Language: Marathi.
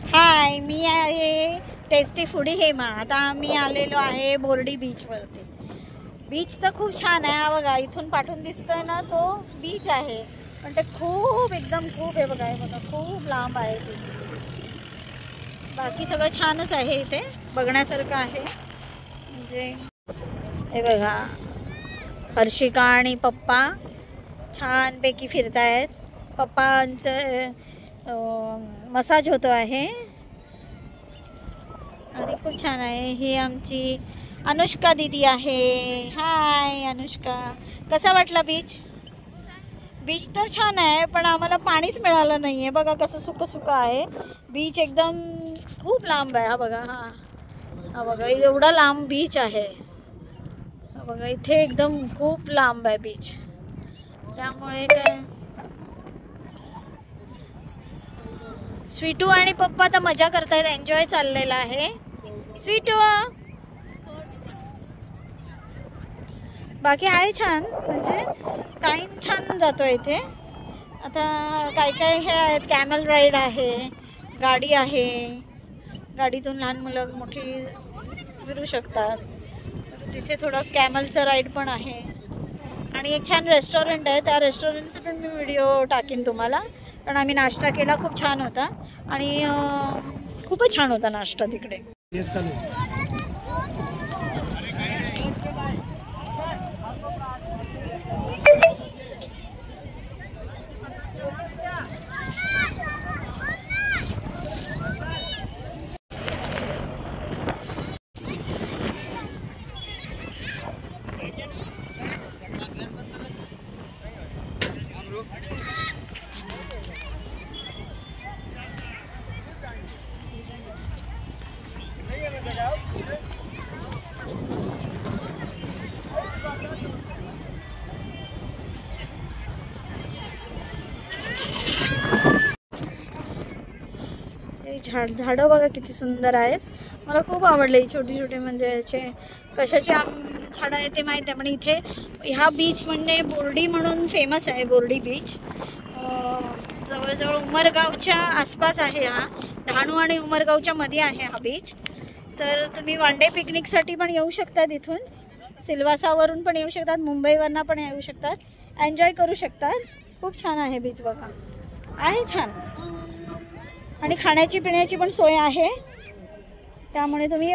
हाय, मी आहे टेस्टी फूडी हेमा। आता आम्ही आलेलो आहे बोर्डी बीचवरती। बीच तर खूप छान आहे। हा बघा, इथून पाठून दिसतोय ना तो बीच आहे, पण ते खूप एकदम खूप आहे बघा, हे बघा खूप लांब आहे बीच। बाकी सगळं छानच आहे, इथे बघण्यासारखं आहे। म्हणजे हे बघा, हर्षिका आणि पप्पा छानपैकी फिरतायत। पप्पांचं मसाज होतो आहे आणि खूप छान आहे। ही आमची अनुष्का दीदी आहे। हाय अनुष्का, कसा वाटला बीच? बीच तर छान आहे, पण आम्हाला पाणीच मिळालं नाही आहे। बघा कसं सुकं सुकं आहे बीच, एकदम खूप लांब आहे। हा बघा, हा बघा एवढा लांब बीच आहे। हा बघा, इथे एकदम खूप लांब आहे बीच, त्यामुळे काय स्वीटू आणि पप्पा तर मजा करतायत, एन्जॉय चाललेला आहे। स्वीटू बाकी आहे छान, म्हणजे टाइम छान जातो इथे। आता काय काय हे आहेत, कॅमल राईड आहे, गाडी आहे, गाडीतून लहान मुलं मोठी फिरू शकतात। तर तिथे थोडं कॅमलचं राईड पण आहे आणि एक छान रेस्टॉरंट आहे। त्या रेस्टॉरंटचा पण मी व्हिडिओ टाकेन तुम्हाला, कारण आम्ही नाश्ता केला, खूप छान होता आणि खूपच छान होता नाश्ता तिकडे। झाडं बघा किती सुंदर आहेत, मला खूप आवडले। छोटी छोटी म्हणजे याचे कशाचे झाडं आहे ते माहीत आहे, पण इथे ह्या बीच म्हणजे बोर्डी म्हणून फेमस आहे। बोर्डी बीच जवळजवळ उमरगावच्या आसपास आहे। हा डहाणू आणि उमरगावच्या मध्ये आहे हा बीच। तर तुम्ही वन डे पिकनिकसाठी पण येऊ शकतात, इथून सिल्वासावरून पण येऊ शकतात, मुंबईवरनं पण येऊ शकतात, एन्जॉय करू शकतात। खूप छान आहे बीच बघा, आहे छान आणि खाण्याची पिण्याची पण सोय आहे, त्यामुळे तुम्ही